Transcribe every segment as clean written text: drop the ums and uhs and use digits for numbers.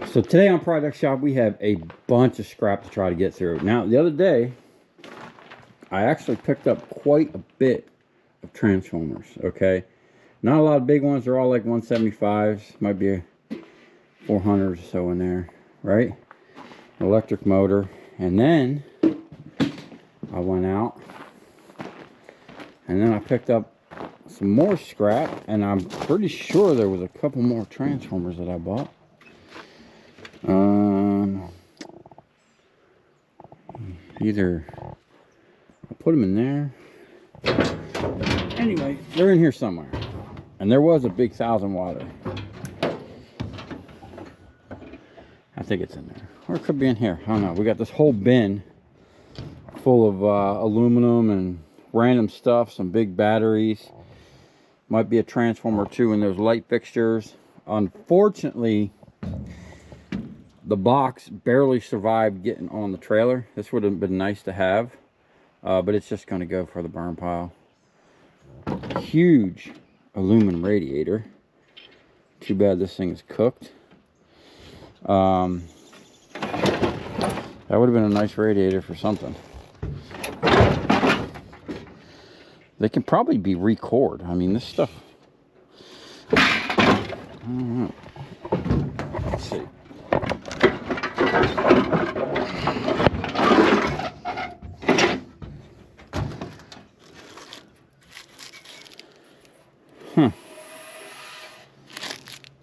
So today on Product Shop, we have a bunch of scrap to try to get through. Now, the other day, I actually picked up quite a bit of transformers, okay? Not a lot of big ones. They're all like 175s. Might be a 400 or so in there, right? Electric motor. And then I went out and then I picked up some more scrap, and I'm pretty sure there was a couple more transformers that I bought. Either I put them in there. Anyway, they're in here somewhere. And there was a big 1000-watter. I think it's in there. Or it could be in here. I don't know. We got this whole bin full of aluminum and random stuff. Some big batteries. Might be a transformer or two in those light fixtures. Unfortunately, the box barely survived getting on the trailer. This would have been nice to have. But it's just going to go for the burn pile. Huge aluminum radiator. Too bad this thing is cooked. That would have been a nice radiator for something. They can probably be re-cored. I mean, this stuff, I don't know. Let's see. I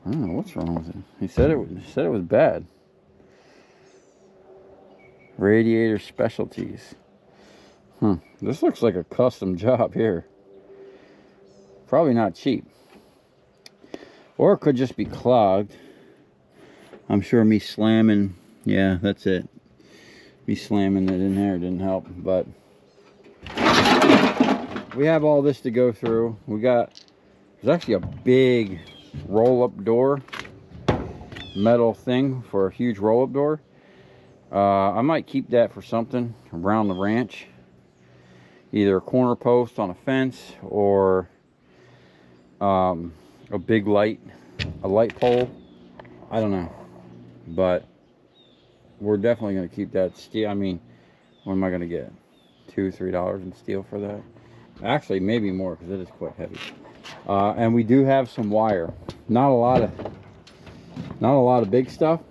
don't know what's wrong with it. He said it was bad. Radiator specialties. This looks like a custom job here. Probably not cheap. Or it could just be clogged. I'm sure me slamming, yeah, that's it. Me slamming it in there didn't help, but we have all this to go through. There's actually a big roll-up door, metal thing for a huge roll-up door. I might keep that for something around the ranch. Either a corner post on a fence or a big light, a light pole. I don't know. But we're definitely going to keep that steel. I mean, what am I going to get? $2, $3 in steel for that? Actually, maybe more because it is quite heavy. And we do have some wire. Not a lot of big stuff.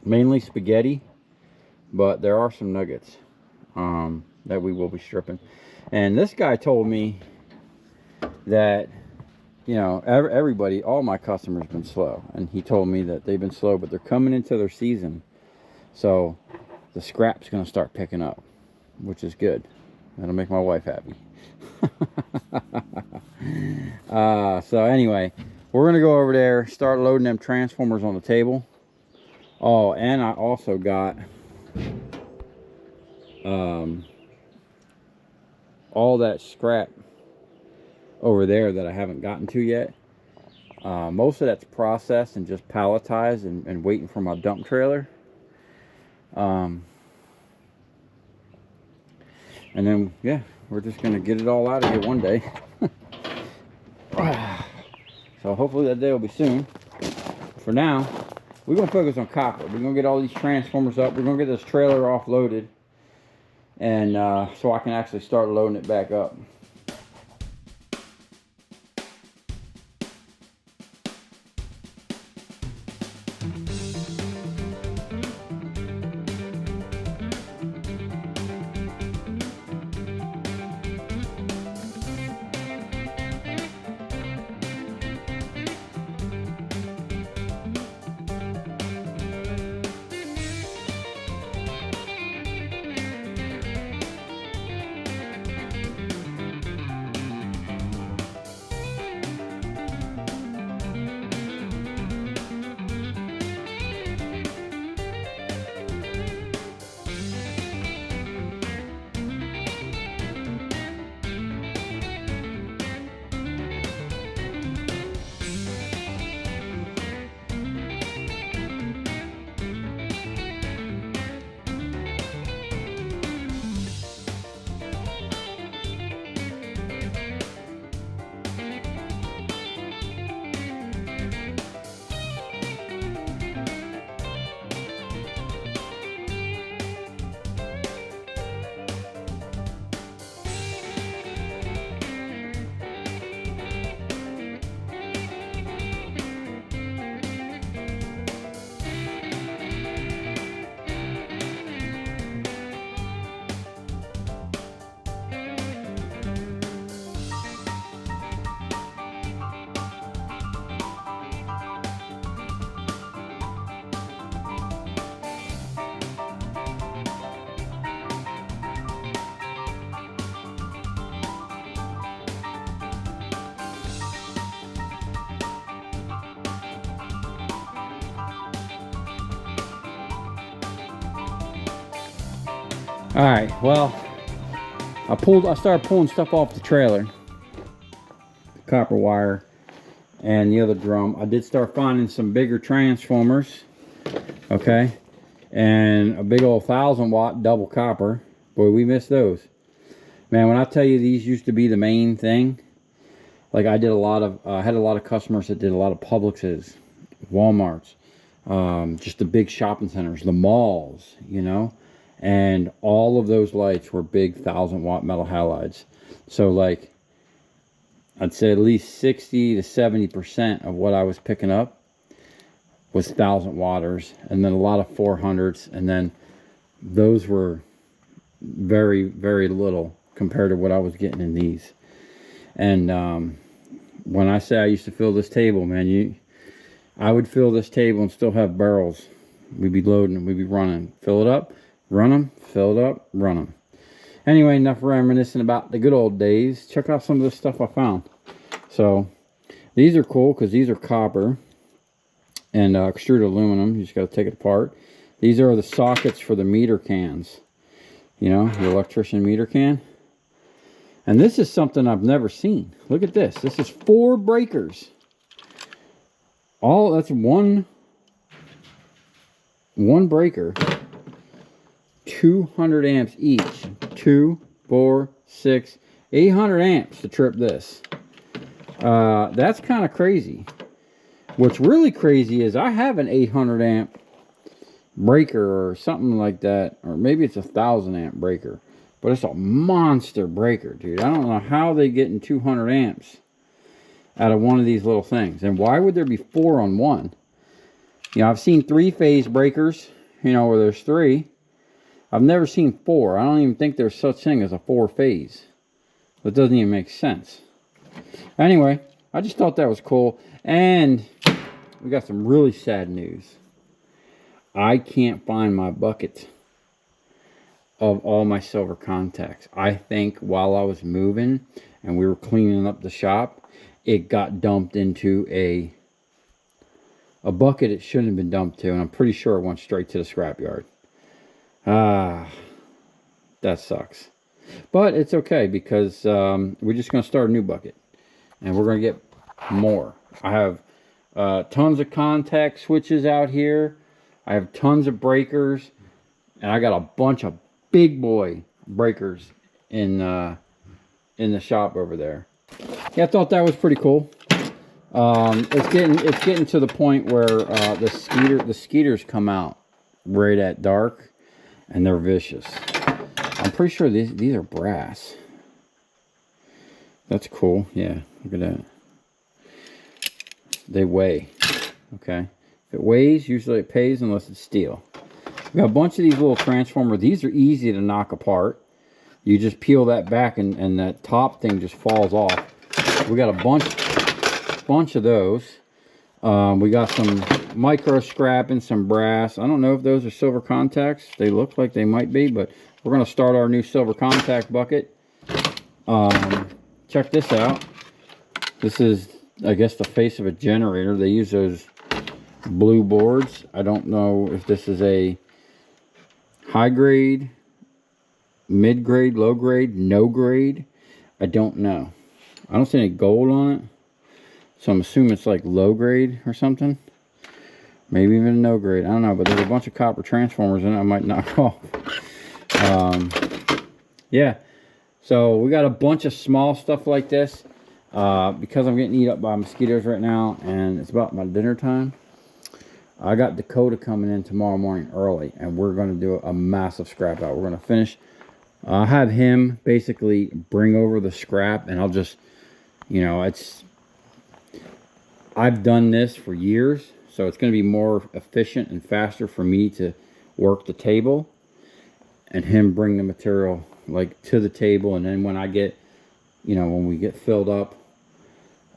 Mainly spaghetti, but there are some nuggets that we will be stripping. And this guy told me that, you know, everybody, all my customers have been slow, and he told me that they've been slow, but they're coming into their season, so the scrap's going to start picking up, which is good. That'll make my wife happy. So anyway, we're going to go over there, start loading them transformers on the table. Oh, and I also got all that scrap over there that I haven't gotten to yet. Most of that's processed and just palletized and waiting for my dump trailer. And then, yeah, we're just going to get it all out of here one day. So hopefully that day will be soon. For now, we're going to focus on copper. We're going to get all these transformers up. We're going to get this trailer offloaded. And so I can actually start loading it back up. All right, well, I started pulling stuff off the trailer, the copper wire and the other drum. I did start finding some bigger transformers, okay, and a big old 1,000-watt double copper. Boy, we missed those. Man, when I tell you these used to be the main thing, like I did a lot of, I had a lot of customers that did a lot of Publixes, Walmarts, just the big shopping centers, the malls, you know, and all of those lights were big 1,000-watt metal halides. So like, I'd say at least 60 to 70% of what I was picking up was 1,000-watters, and then a lot of 400s, and then those were very, very little compared to what I was getting in these. And when I say I used to fill this table, man, I would fill this table and still have barrels. We'd be loading, we'd be running. Fill it up, run them, fill it up, run them. Anyway, enough reminiscing about the good old days. Check out some of this stuff I found. So, these are cool because these are copper and extruded aluminum. You just got to take it apart. These are the sockets for the meter cans. You know, the electrician meter can. And this is something I've never seen. Look at this. This is 4 breakers. That's one breaker. 200 amps each. 2, 4, 6, 800 amps to trip this. That's kind of crazy. What's really crazy is I have an 800 amp breaker or something like that, or maybe it's a 1,000 amp breaker, but it's a monster breaker, dude. I don't know how they get in 200 amps out of one of these little things. And why would there be 4 on one? You know, I've seen 3-phase breakers, you know, where there's 3. I've never seen 4. I don't even think there's such thing as a 4-phase. That doesn't even make sense. Anyway, I just thought that was cool. And we got some really sad news. I can't find my bucket of all my silver contacts. I think while I was moving and we were cleaning up the shop, it got dumped into a bucket it shouldn't have been dumped to, and I'm pretty sure it went straight to the scrapyard. That sucks. But it's okay because we're just going to start a new bucket. And we're going to get more. I have tons of contact switches out here. I have tons of breakers. And I got a bunch of big boy breakers in the shop over there. Yeah, I thought that was pretty cool. It's getting to the point where the skeeters come out right at dark. And they're vicious. I'm pretty sure these are brass. That's cool. Yeah, look at that. They weigh. Okay. If it weighs, usually it pays unless it's steel. We got a bunch of these little transformers. These are easy to knock apart. You just peel that back and that top thing just falls off. We got a bunch of those. We got some micro scrap and some brass. I don't know if those are silver contacts. They look like they might be, but we're going to start our new silver contact bucket. Check this out. This is, I guess, the face of a generator. They use those blue boards. I don't know if this is a high grade, mid grade, low grade, no grade. I don't know. I don't see any gold on it. So I'm assuming it's like low grade or something. Maybe even no grade. I don't know. But there's a bunch of copper transformers in it I might knock off. Yeah. So we got a bunch of small stuff like this. Because I'm getting eaten up by mosquitoes right now. And it's about my dinner time. I got Dakota coming in tomorrow morning early. And we're going to do a massive scrap out. We're going to finish. I'll have him basically bring over the scrap. And I'll just, you know, I've done this for years, so it's going to be more efficient and faster for me to work the table and him bring the material like to the table. And then when I get, you know, when we get filled up,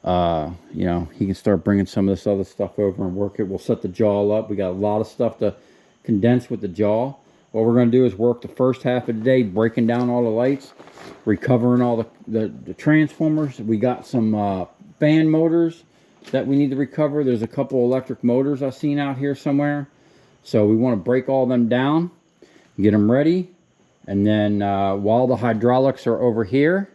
you know, he can start bringing some of this other stuff over and work it. We'll set the jaw up. We got a lot of stuff to condense with the jaw. What we're going to do is work the first half of the day breaking down all the lights, recovering all the transformers. We got some fan motors that we need to recover. There's a couple electric motors I've seen out here somewhere. So we want to break all them down, get them ready, And then while the hydraulics are over here,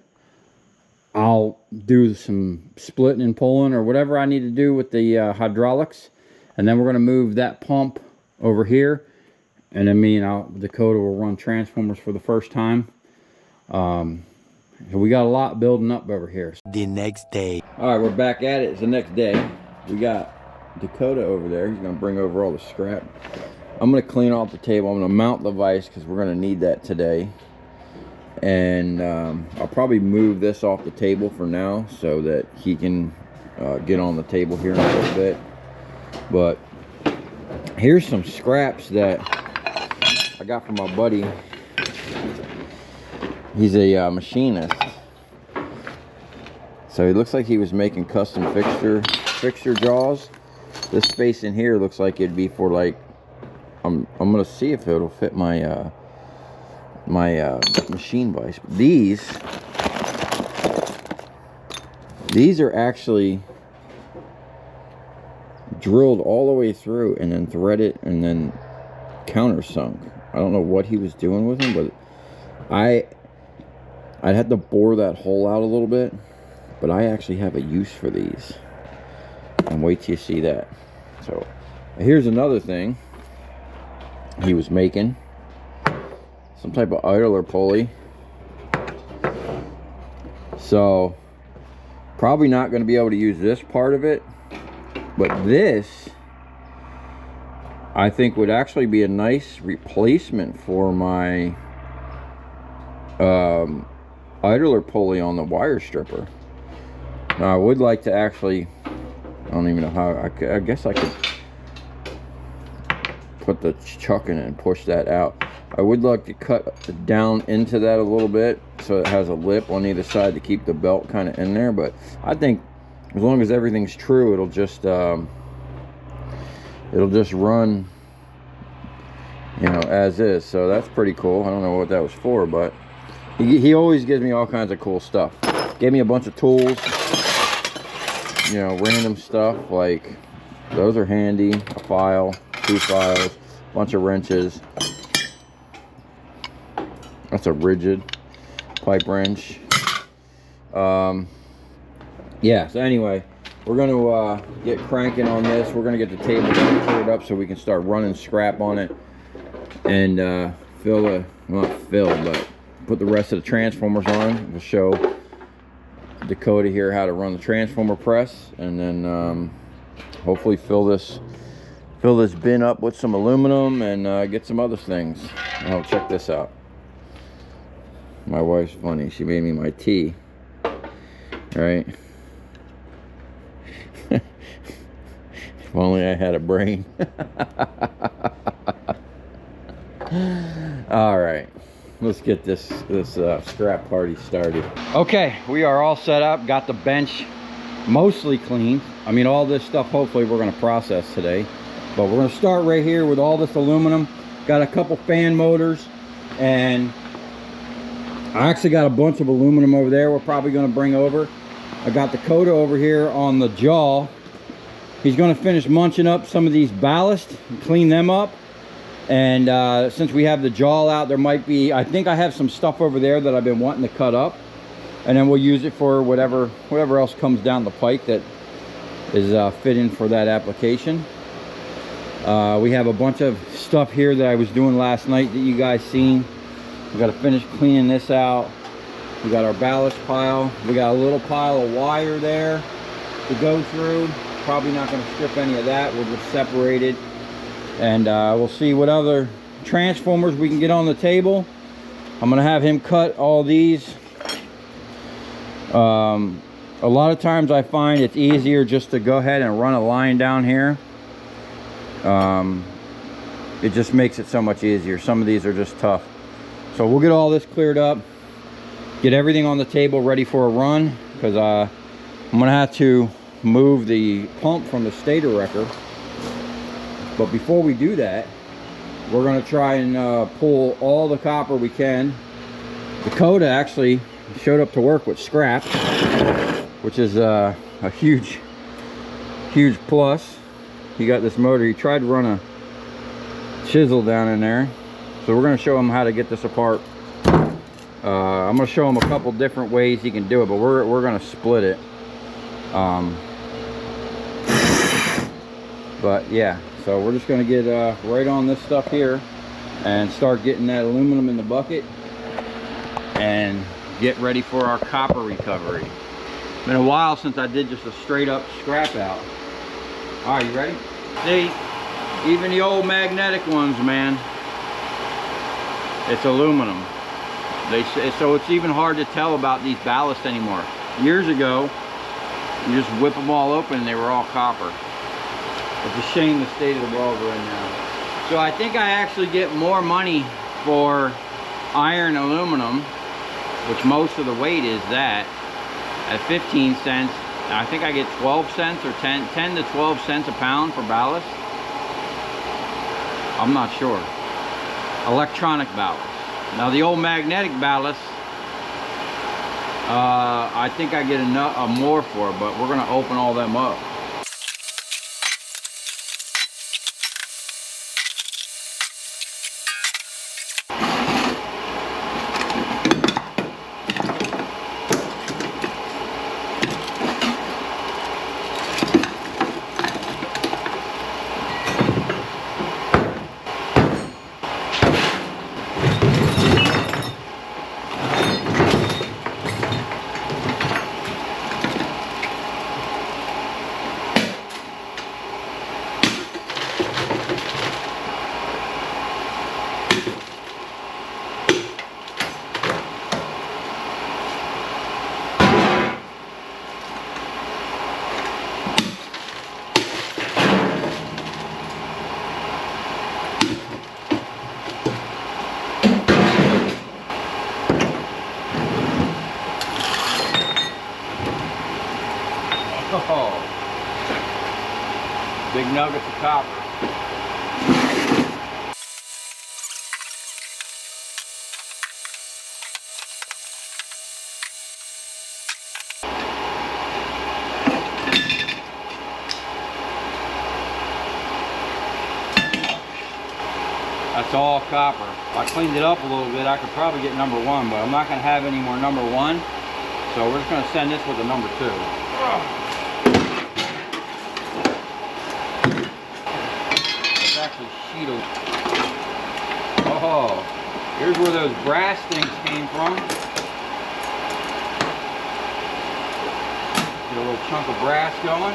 I'll do some splitting and pulling or whatever I need to do with the hydraulics. And then we're going to move that pump over here. And then me and Dakota will run transformers for the first time. So we got a lot building up over here. The next day. All right, we're back at it. It's the next day. We got Dakota over there. He's going to bring over all the scrap. I'm going to clean off the table. I'm going to mount the vise because we're going to need that today. And I'll probably move this off the table for now so that he can get on the table here in a little bit. But here's some scraps that I got from my buddy. He's a machinist. So he looks like he was making custom fixture jaws. This space in here looks like it'd be for, like, I'm gonna see if it'll fit my machine vise. These are actually drilled all the way through and then threaded and then countersunk. I don't know what he was doing with them, but I'd have to bore that hole out a little bit. But I actually have a use for these. And wait till you see that. So here's another thing he was making. Some type of idler pulley. So probably not going to be able to use this part of it. But this, I think, would actually be a nice replacement for my idler pulley on the wire stripper. Now I would like to actually, I don't even know how, I guess I could put the chuck in it and push that out. I would like to cut down into that a little bit so it has a lip on either side to keep the belt kind of in there. But I think as long as everything's true, it'll just run, you know, as is. So that's pretty cool. I don't know what that was for, but he always gives me all kinds of cool stuff. Gave me a bunch of tools, you know, random stuff, like those are handy. A file, 2 files, a bunch of wrenches. That's a rigid pipe wrench. Yeah, so anyway, we're going to get cranking on this. We're going to get the table cleared up so we can start running scrap on it and well, not fill, but put the rest of the transformers on. We'll show Dakota here how to run the transformer press, and then hopefully fill this bin up with some aluminum and get some other things. Oh, check this out. My wife's funny. She made me my tea. Right? If only I had a brain. All right. Let's get this scrap party started. Okay, we are all set up. Got the bench mostly clean. I mean, all this stuff hopefully we're going to process today. But we're going to start right here with all this aluminum. Got a couple fan motors, and I actually got a bunch of aluminum over there we're probably going to bring over. I got Dakota over here on the jaw. He's going to finish munching up some of these ballast and clean them up. And since we have the jaw out, there might be, I think I have some stuff over there that I've been wanting to cut up. And then we'll use it for whatever else comes down the pike that is fitting for that application. We have a bunch of stuff here that I was doing last night that you guys seen. We got to finish cleaning this out. We got our ballast pile. We got a little pile of wire there to go through. Probably not going to strip any of that. We'll just separate it. And we'll see what other transformers we can get on the table. I'm going to have him cut all these. A lot of times I find it's easier just to go ahead and run a line down here. It just makes it so much easier. Some of these are just tough. So we'll get all this cleared up, get everything on the table ready for a run, because I'm going to have to move the pump from the stator wrecker. But before we do that, we're going to try and pull all the copper we can. Dakota actually showed up to work with scrap, which is a huge plus. He got this motor. He tried to run a chisel down in there, so we're going to show him how to get this apart I'm going to show him a couple different ways he can do it, but we're going to split it. But yeah, so we're just going to get right on this stuff here and start getting that aluminum in the bucket and get ready for our copper recovery. Been a while since I did just a straight up scrap out. All right, you ready? See, even the old magnetic ones, man, it's aluminum. So it's even hard to tell about these ballasts anymore. Years ago, you just whip them all open and they were all copper. It's a shame the state of the world we're in now. So I think I actually get more money for iron aluminum, which most of the weight is that, at 15 cents. I think I get 12 cents or 10 to 12 cents a pound for ballast. I'm not sure. Electronic ballast. Now the old magnetic ballast, I think I get more for it, but we're going to open all them up. Oh, big nuggets of copper. That's all copper. If I cleaned it up a little bit, I could probably get number 1, but I'm not going to have any more number 1. So we're just going to send this with a number 2. It's actually sheet of... Oh, here's where those brass things came from. Get a little chunk of brass going.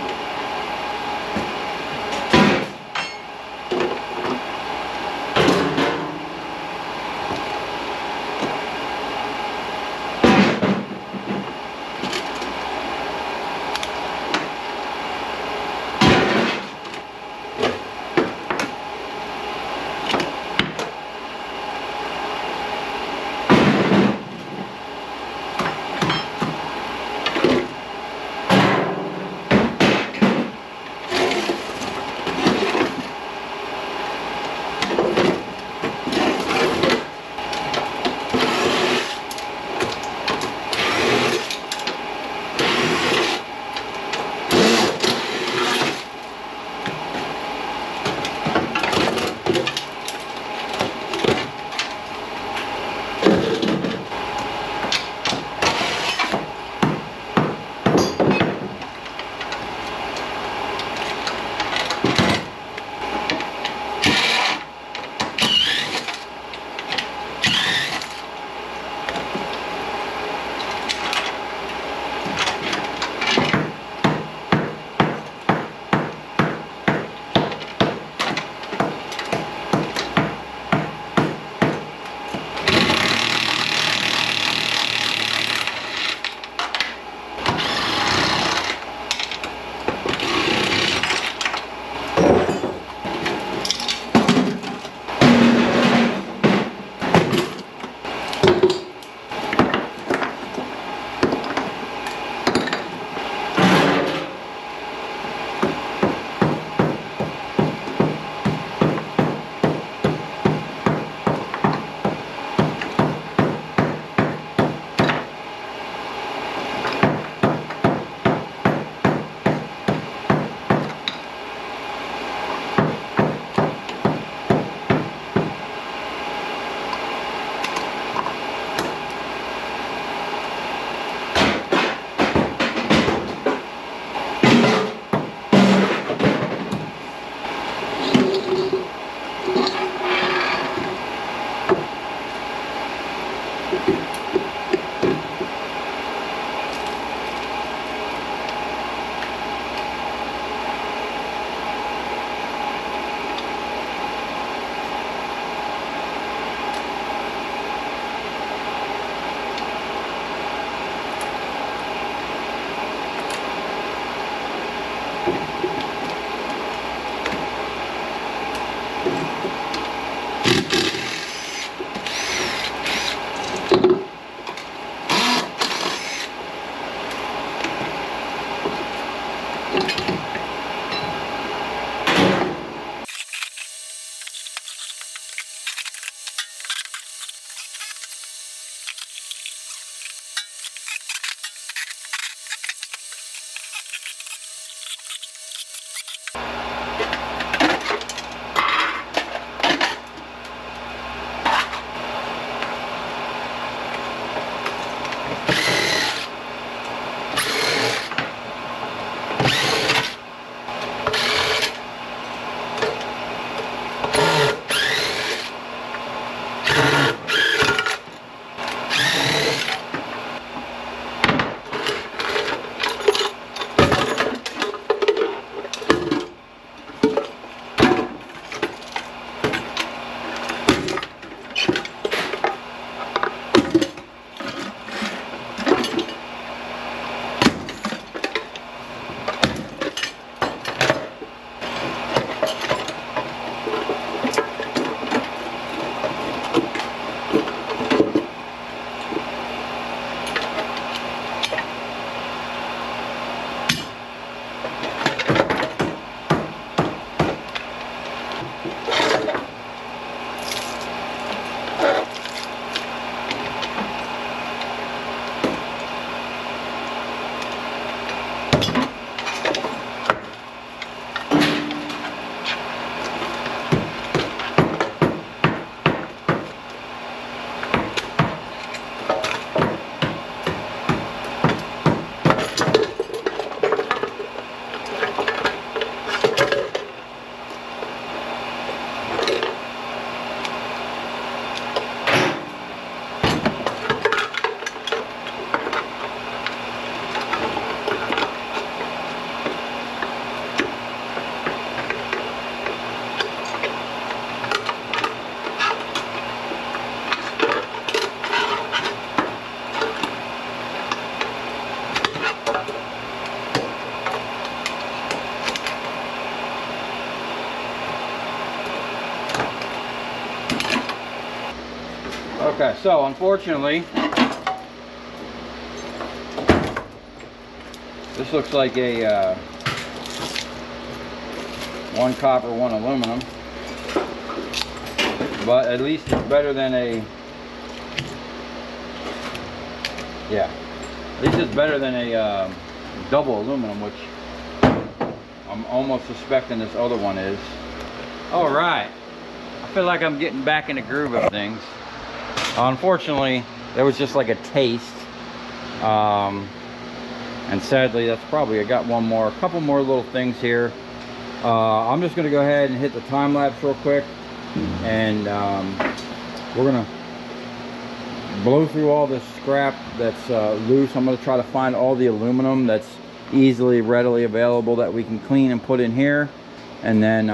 Okay, so unfortunately, this looks like a one copper, one aluminum, but at least it's better than a, yeah, at least it's better than a double aluminum, which I'm almost suspecting this other one is. All right, I feel like I'm getting back in the groove of things. Unfortunately, there was just like a taste, and sadly that's probably, I got a couple more little things here. I'm just gonna go ahead and hit the time lapse real quick, and we're gonna blow through all this scrap that's loose. I'm gonna try to find all the aluminum that's readily available that we can clean and put in here, and then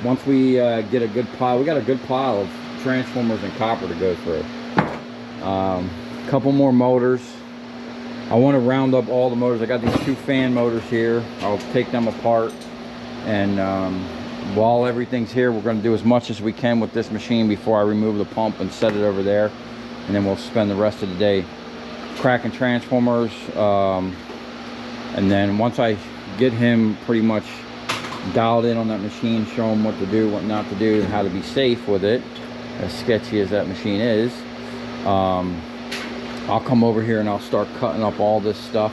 once we get a good pile, we got a good pile of transformers and copper to go through. Couple more motors. I want to round up all the motors. I got these 2 fan motors here. I'll take them apart, and while everything's here, we're going to do as much as we can with this machine before I remove the pump and set it over there, and then we'll spend the rest of the day cracking transformers, and then once I get him pretty much dialed in on that machine, show him what to do, what not to do, and how to be safe with it, as sketchy as that machine is, I'll come over here and I'll start cutting up all this stuff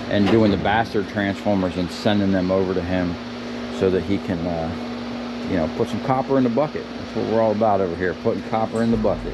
and doing the bastard transformers and sending them over to him so that he can you know, put some copper in the bucket. That's what we're all about over here, putting copper in the bucket.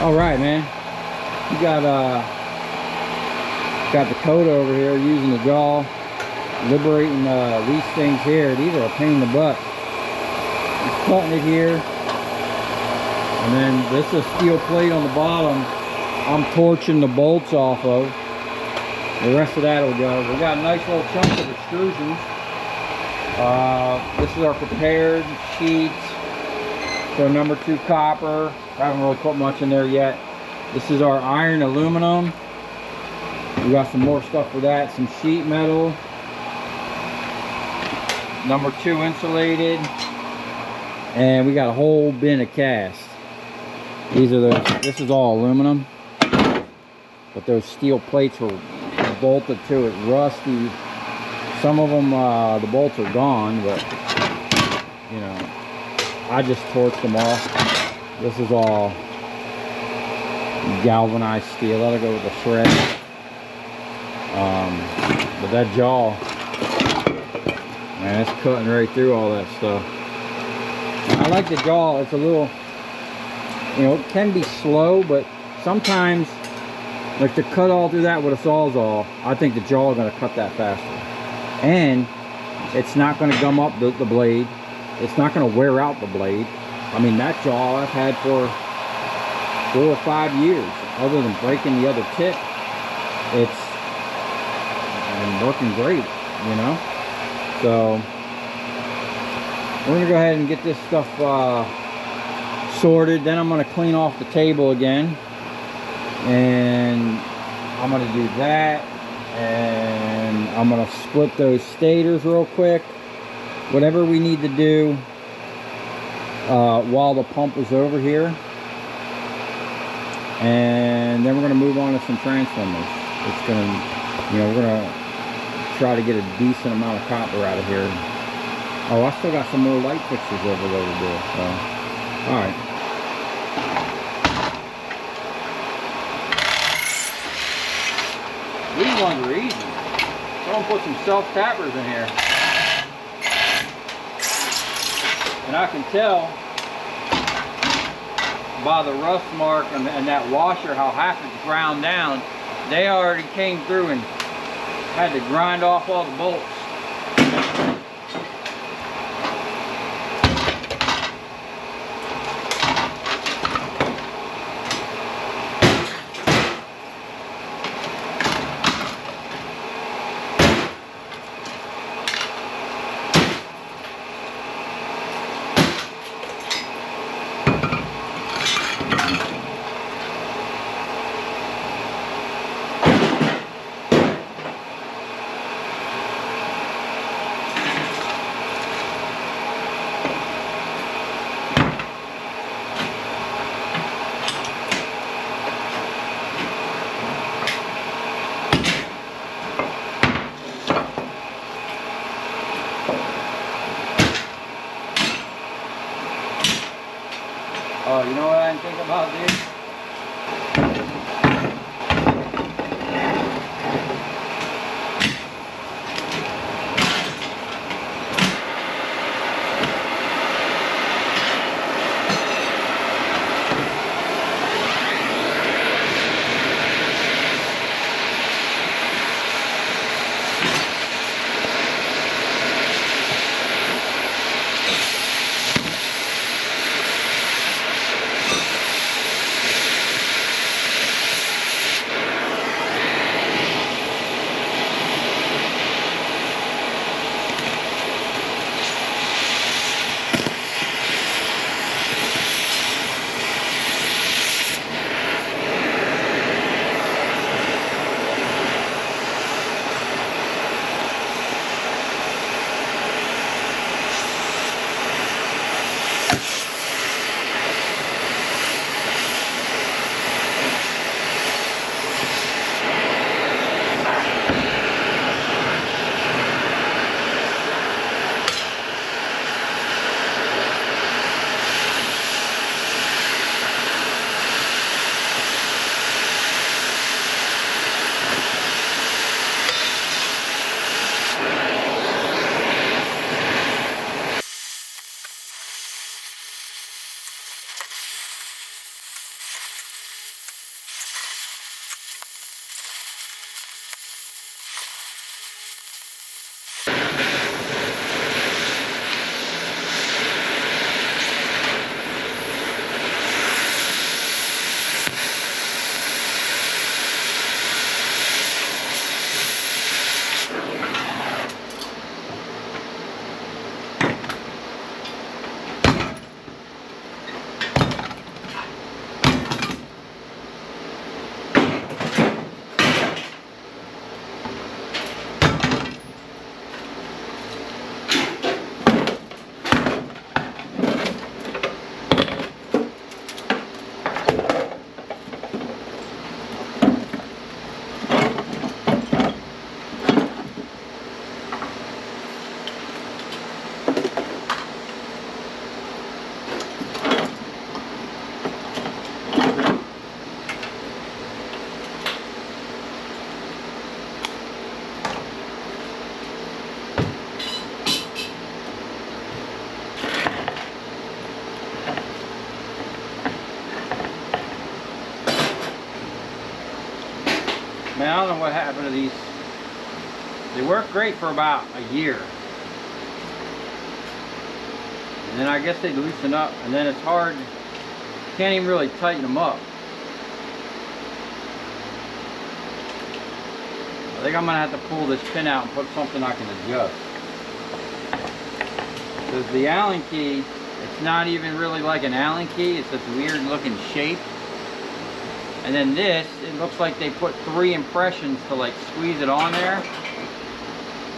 All right, man. You got the coat over here using the jaw, liberating these things here. These are a pain in the butt. Just cutting it here, and then this is a steel plate on the bottom. I'm torching the bolts off of. The rest of that will go. We got a nice little chunk of extrusions. This is our prepared sheets. So number 2 copper. I haven't really put much in there yet. This is our iron aluminum. We got some more stuff for that. Some sheet metal. Number 2 insulated. And we got a whole bin of cast. These are this is all aluminum. But those steel plates were bolted to it, rusty. Some of them, the bolts are gone, but you know, I just torched them off. This is all galvanized steel. That'll go with the shred. But that jaw, man, it's cutting right through all that stuff. I like the jaw. It's a little, you know, it can be slow, but sometimes, like to cut all through that with a Sawzall, I think the jaw is going to cut that faster. And it's not going to gum up the blade. It's not going to wear out the blade. I mean, that jaw I've had for 4 or 5 years. Other than breaking the other tip, it's been working great, you know. So we're going to go ahead and get this stuff sorted. Then I'm going to clean off the table again. And I'm going to do that. And I'm going to split those stators real quick. Whatever we need to do while the pump is over here. And then we're going to move on to some transformers. It's going to, you know, we're going to try to get a decent amount of copper out of here. Oh, I still got some more light fixtures over there to do. So, all right. These ones are easy. I'm going to put some self-tappers in here. And I can tell by the rust mark and that washer how half it's ground down. They already came through and had to grind off all the bolts. Oh, you know what I didn't think about, dude? Man, I don't know what happened to these. They work great for about a year. And then I guess they loosen up, and then it's hard. You can't even really tighten them up. I think I'm gonna have to pull this pin out and put something I can adjust. Because the Allen key, it's not even really like an Allen key. It's this weird looking shape. And then this, it looks like they put 3 impressions to like squeeze it on there.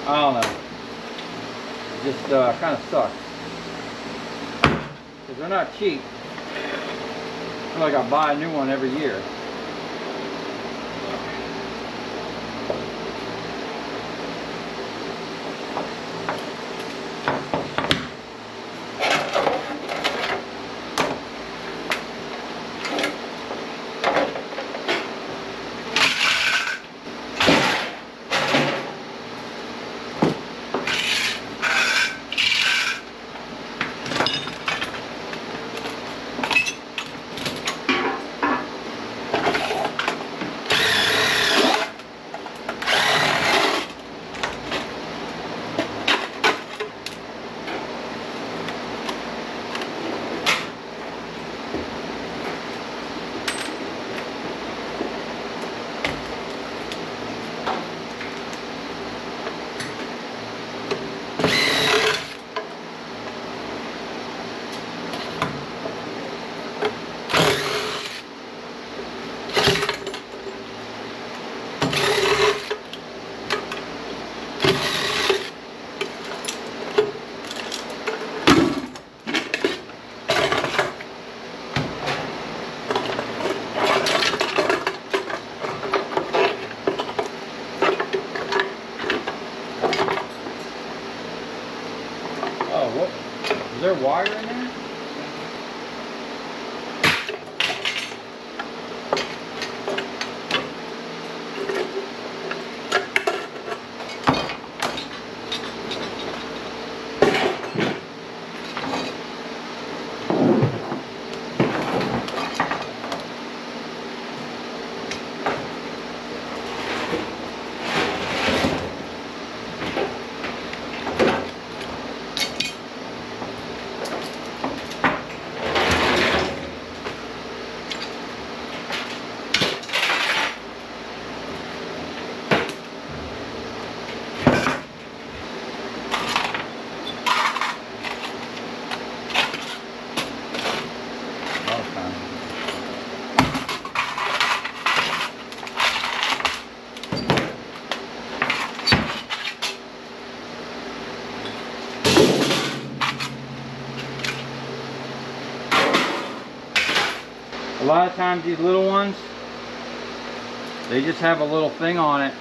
I don't know. It just kind of sucks. Because they're not cheap. I feel like I buy a new one every year. Is there wire in there? A lot of times these little ones, they just have a little thing on it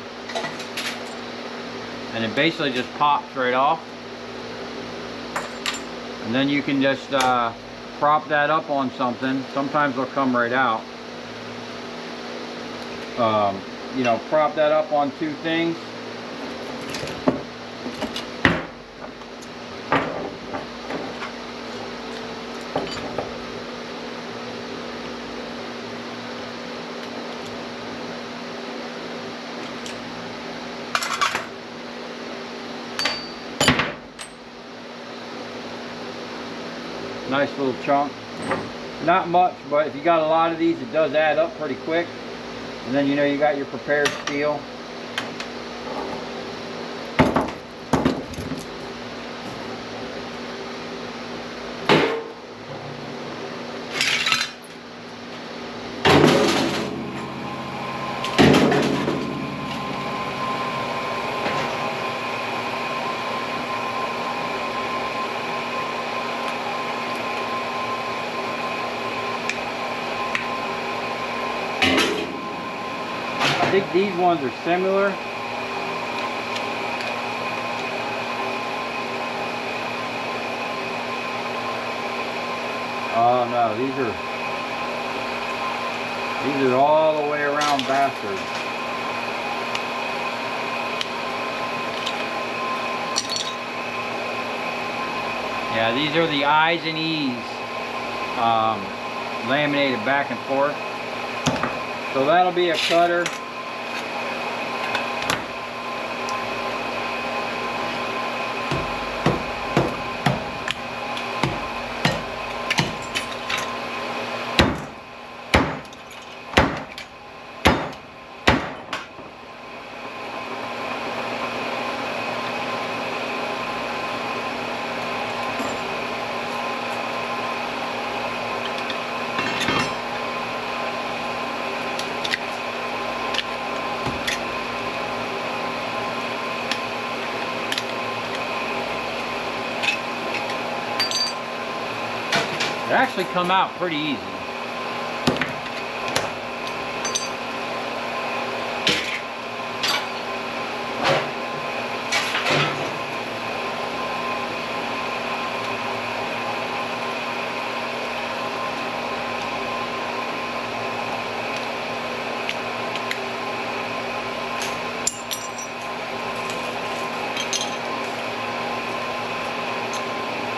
and it basically just pops right off, and then you can just prop that up on something. Sometimes they'll come right out. You know, prop that up on 2 things. Nice little chunk. Not much, but if you got a lot of these, it does add up pretty quick. And then you know you got your prepared steel. I think these ones are similar. Oh no, these are all the way around bastards. Yeah, these are the I's and E's, laminated back and forth. So that'll be a cutter. actually come out pretty easy.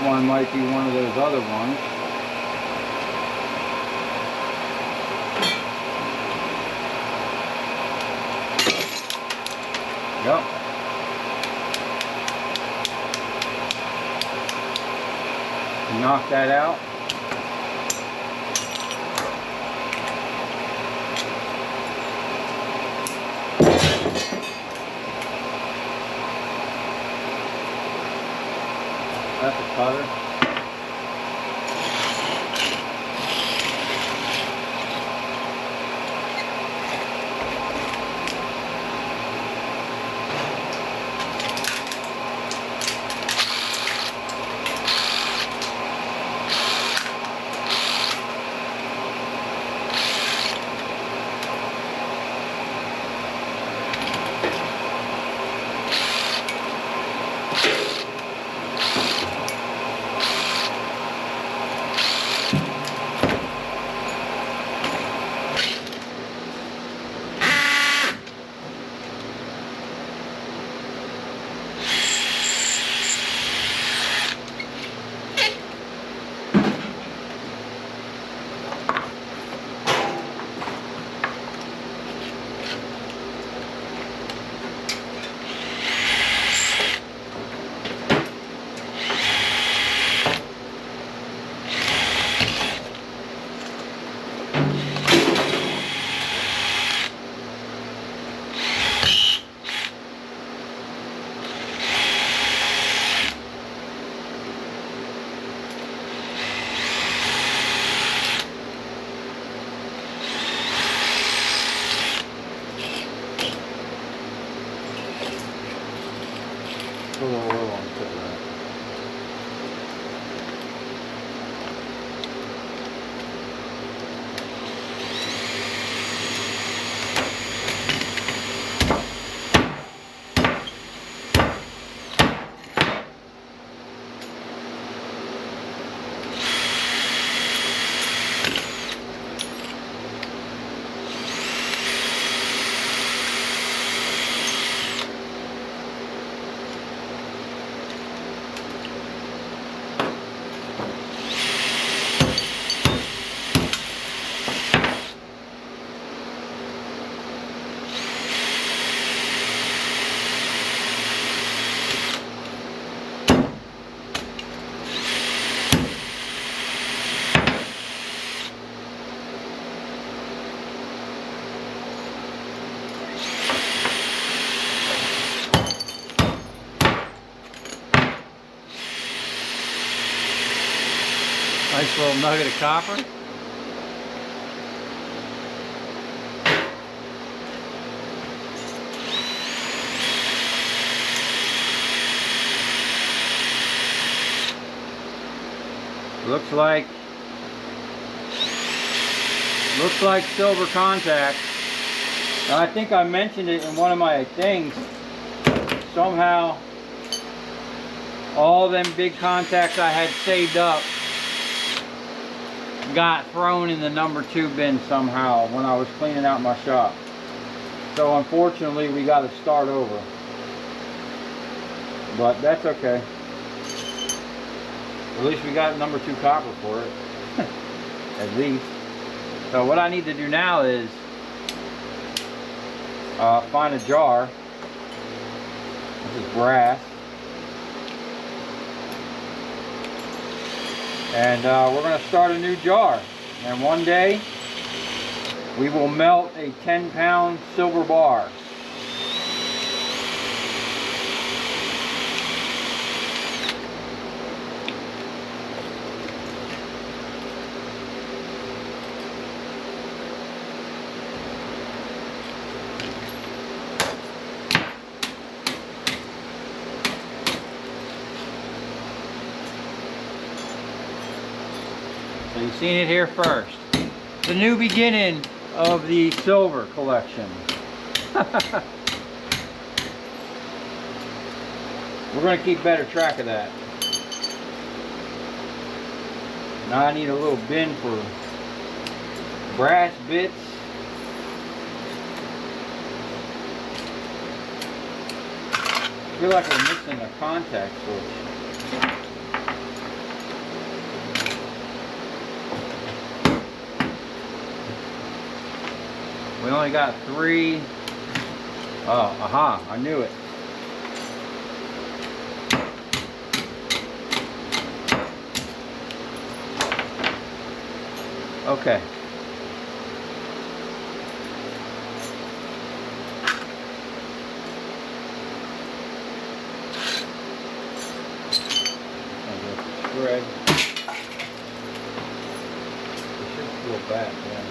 One might be one of those other ones. Yep. Knock that out. That's a cutter. Put a little oil on the tip of that. Nice little nugget of copper. Looks like silver contact. I think I mentioned it in one of my things. Somehow all them big contacts I had saved up got thrown in the #2 bin somehow when I was cleaning out my shop. So unfortunately we got to start over. But that's okay. At least we got #2 copper for it. At least. So what I need to do now is find a jar. This is brass. And we're going to start a new jar. And one day we will melt a 10-pound silver bar. So you've seen it here first. The new beginning of the silver collection. We're going to keep better track of that. Now I need a little bin for brass bits. I feel like we're missing a contact switch. We only got 3. Oh, aha, I knew it. Okay. Thread. It should pull back, yeah.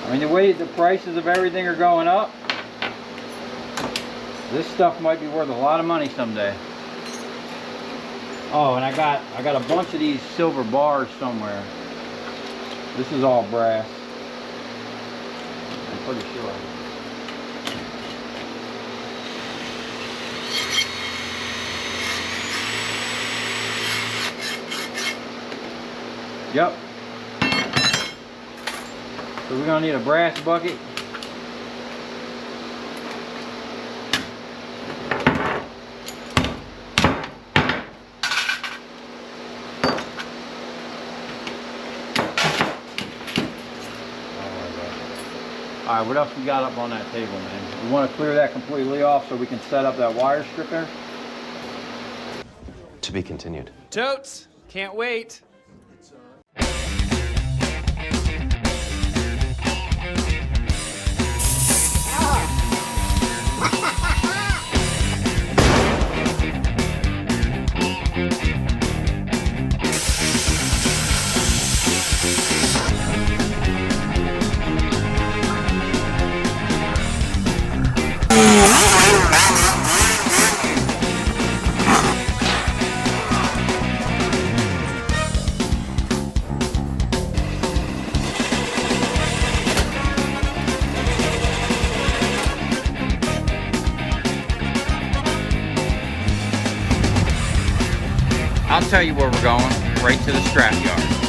I mean, the way the prices of everything are going up, this stuff might be worth a lot of money someday. Oh, and I got a bunch of these silver bars somewhere. This is all brass. I'm pretty sure. Yep. So we're gonna need a brass bucket. Alright, what else we got up on that table, man? We want to clear that completely off so we can set up that wire strip there. To be continued. Totes! Can't wait! I'll tell you where we're going, right to the scrap yard.